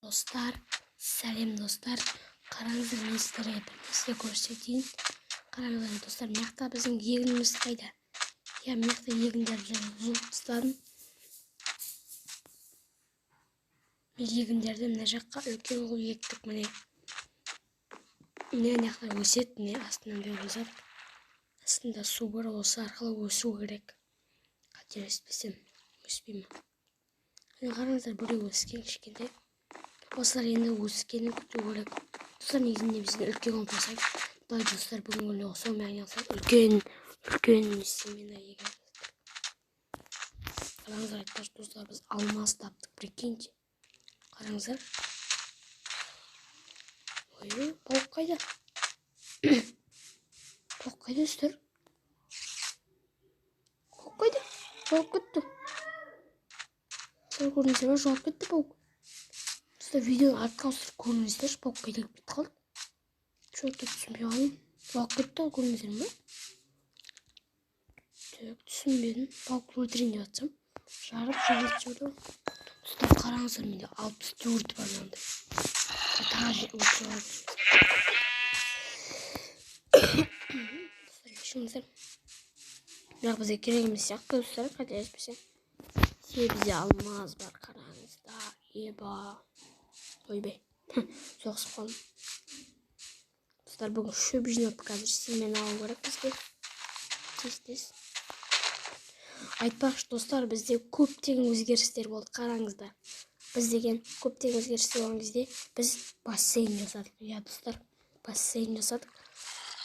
Dostlar, сәлем достар. Қараңыздар, мен сіздерге көрсетейін. Қараңыздар достар, мына біздің егініміз қайда? Я мына егіндерді жұлып тастадым. Мен егіндерді мына жаққа үлкен қылып ектік, міне. Мына жақта өседі, міне астынан бері өседі. Астында су бар, осы арқылы өсу керек. Қателеспесем, өспей ме? Қараңыздар, біреу өскен кішкентай. Осылар енді өскенін күту керек. Достар, негізінде біздің үлкен қылып жасайды. Дай достар, бүгін күні сонымен айналысады. Үлкен семена егеміз. Қараңыздар, айтпақшы достар, біз алмас таптық, прикиньте. Қараңыздар. Ой, пауық қайда? Пауық қайда достар? Пауық қайда? Жоғалып кетті. Достар, көрдіңіздер ме? Жоғалып кетті пауық. Достар, видеоны артқа ауыстырып көріңіздерші, пауық қайда кетіп қалды? Что-то түсінбей қалдым. Жоғалып кетті, көрдіңіздер ме? Түсінбедім. Пауықты өлтірейін деп жатсам. Жарып жіберді. Достар, қараңыздар, менде 64 бар мынандай. Тағы өлтіріп алып. Достар, кешіріңіздер. Бірақ бізге керек емес сияқты, достар, қателеспесем. Себебі бізде алмаз бар, қараңыздар. Еба. Ойбай. Соғысып қалдым. Достар, бүгін шөп жинап қазір семена алу керек бізге. Тез. Айтпақшы достар, бізде көптеген өзгерістер болды, қараңыздар. Біз деген көптеген өзгерістер болған кезде біз бассейн жасадық. Я достар, бассейн жасадық.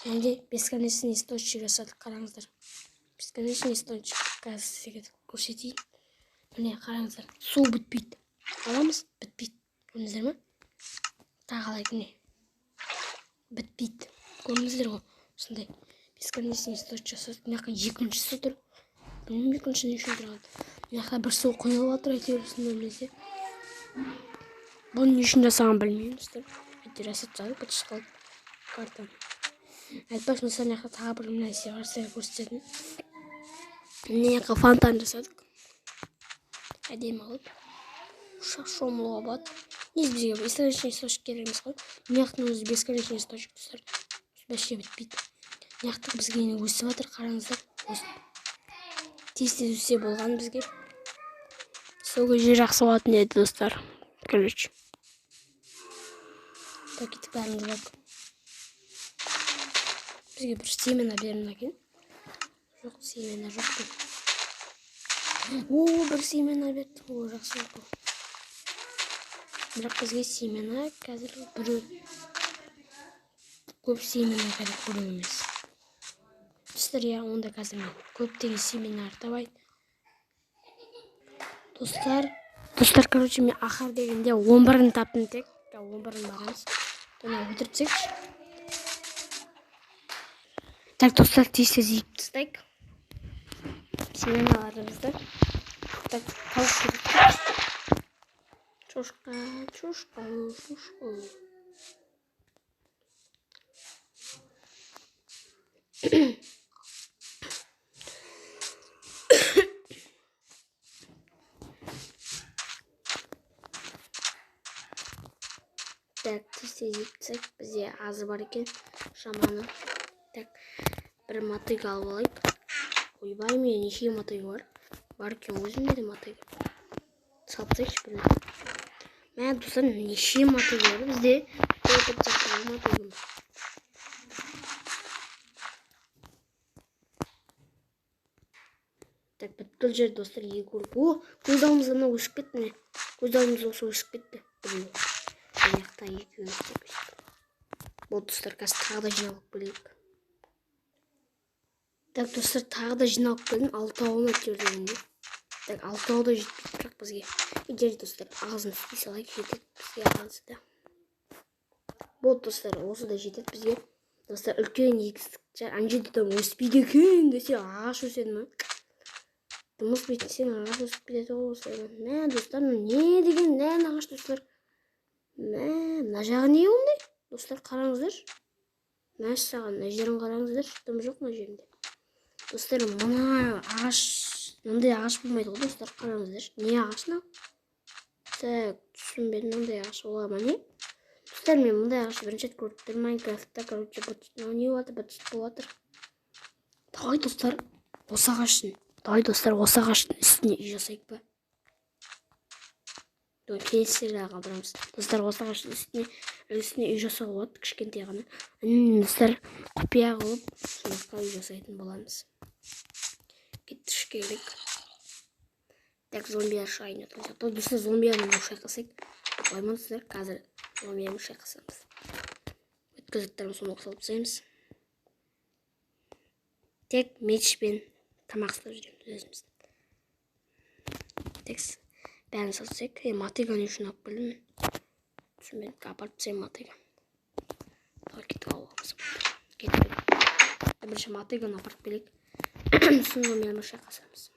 Енді бесконечный источник жасадық, қараңыздар. Бесконечный источник қазір сізге көрсетейін. Міне, қараңыздар, су бітпейді. Аламыз, бітпейді. Көрдіңіздер ме? Тағалайық, міне. Бітпейді. Көрдіңіздер ғой, сондай бесконечный источник жасадық. Мына екіншісі тұр. Білмеймін, екінші не үшін тұрады. Мына бір су құйылып отыр, әйтеуір осындай нәрсе. Бұны не үшін жасаған білмеймін, достар. Әйтеуір жасап тастадық, бітіп қалды картаны. Айтпақшы, мысалы тағы бір нәрсе бар, сізге көрсететін. Мына фонтан жасадық. Әдемі қылып. Шомылуға болады. Негізі бізге бесконечный источник керек емес қой. Мына өзі бесконечный источник, достар. Бәше бітпейді. Мына бізге өсіп жатыр, қараңыздар. Тез өсе болған бізге. Сол кезде жақсы болатын еді, достар. Короче. Пакетік бәріміз бар. Бізге бір семена берін әкен. Жоқ, семена жоқ. Бір семена берді. Жақсы болды. Бірақ бізге семена қазір біреу. Көп семена керек біреу емес. Достар, я онда қазір мен көптеген семена артабайды. Достар, короче, мен ақыр дегенде 11-ін таптым тек. 11-ін барамыз. Оны өтіртсекші. Так, достар, тез егіп тастайық. Семеналарымызды. Так, пауық керек. Чошқа. Так, тез егіп бізде азы бар екен, шаманы. Так, бір мотык алып алайық. Ойбай, мен неше мотык бар? Бар екен, өзімде де мотык. Салпсайықшы бірін. Мә, достар, неше мотык бар бізде? Өтіп жақтағы мотыгым. Так, бүткіл жер, достар, егі көріп. Көз алдымызға мына өшіп кетті, міне. Көз алдымызға осы өшіп кетті. Аяқта екі өшіп. Бұл, достар, қазір тағы да жиналып келейік. Так, достар, тағы да жиналып келдім. 6 ауын өтер дегенде. Так, 6 ауы да жетпейді, бірақ бізге. Егер, достар, ағызын үстей салайық, жетеді бізге ағызы да. Бұл, достар, осы да жетеді бізге. Достар, үлкен егістік. Ана жерде өспейді екен десе, ағаш өседі ме? Жұмыс бітсең, ағаш өсіп кетеді осы. Мә, достар, не деген ағаш, достар? Мына жағы не ондай? Достар, қараңыздар. Мә саған, мына жерін қараңыздар. Тым жоқ мына жерінде. Достар, мына ағаш, мындай ағаш болмайды ғой, достар, қараңыздар. Не ағаш мынау? Так, түсінбедім, мындай жақсы бола ма не? Достар, мен мындай жақсы бірінші рет көріп тұрмын Майнкрафтта, короче, не болады, быт болады. Давай, достар, осы ағаштың үстіне үй жасайық па? Келесі серияға қалдырамыз. Достар, осы ағаштың үстіне үй жасауға болады, кішкентай ғана. Достар, құпия қылып, сонаққа үй жасайтын боламыз. Кеттіш керек. Так, зомбияр шайын өтілсек. Достар, зомбияны шайқасайық. Ойман, достар, қазір зомбияны шайқасамыз. Өткізіктерім соны оқысалып тіземіз. Тек мечпен тамақ ұстап жүреміз өзіміз. Текс. Бәрін сатсек, мотыганы үшін алып келдім мен. Түсінбедім, апарып тізем мотыган. Давай кетіп алуымыз. Кетіп. Бірінші мотыганы апарып келек. Соңғы мен шайқасамыз.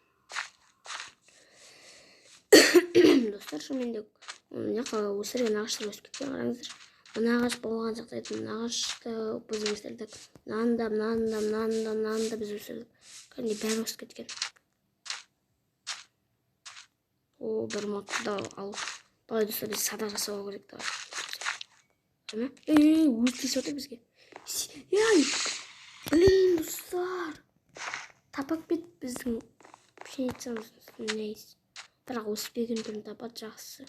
Достар, шынымен өсірген ағаштар өсіп кеткен қараңыздар. Мына ағаш болған жағдайда мына ағашты біз өсірдік. Мынаны да біз өсірдік. Кәне бәрі өсіп кеткен. О, бір мотыда алып. Давай, достар, біз садақ жасауға керек. Давай. Өз тесіп отыр бізге. Блин, достар. Тапақ бет біздің пшеницамыз нейс. Бірақ өспеген түрін тапат жақсы.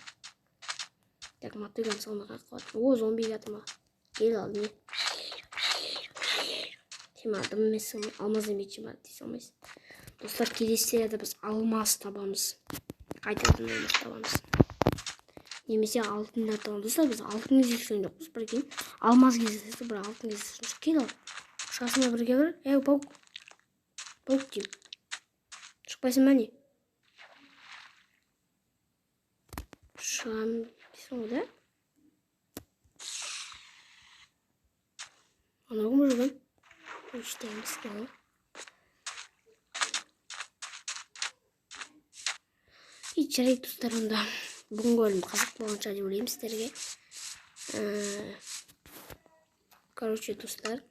Так, мотыган салына қақылады. О, зомби жатыр ма? Ел ал, не? Сен адым емесің, алмаз емейші ма? Дей салмайсың. Достар, келесі серияда біз алмаз табамыз. Қайтадан алмаз табамыз. Немесе алтындар табамыз. Достар, біз алтын кездескен жоқпыз. Бір кейін алмаз кездесті, бір алтын кездескен. Кел ал. Шасына бірге бір. Паук. Паук дейм. Шықпайсың ба не? Шығам дейсің ғой, да? Ана кім жүрген? Өштеміз кені. Жарайды, достар, онда бүгінгі бөлім қызық болғанша деп ойлаймын сіздерге. Короче, достар,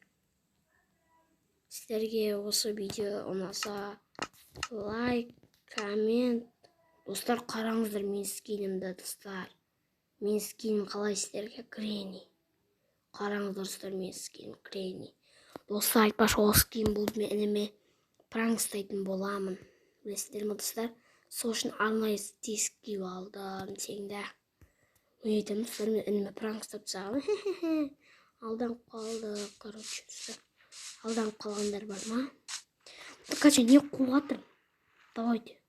сіздерге осы видео ұнаса лайк, коммент. Достар, қараңыздар мен скинімді, достар. Мен скинім қалай сіздерге? Гренни. Қараңыздар, достар, мен скинім Гренни. Достар, айтпашы, ол скин болды мен ініме пранк істейтін боламын. Білесіздер ме, достар? Сол үшін арнайы диск киіп алдым теңді. Мен айтамын, достар, мен ініме пранк істеп тастағанмын. Алданып қалды, короче, достар. Алданып қалғандар бар ма? Короче, не қуатыр? Давайте.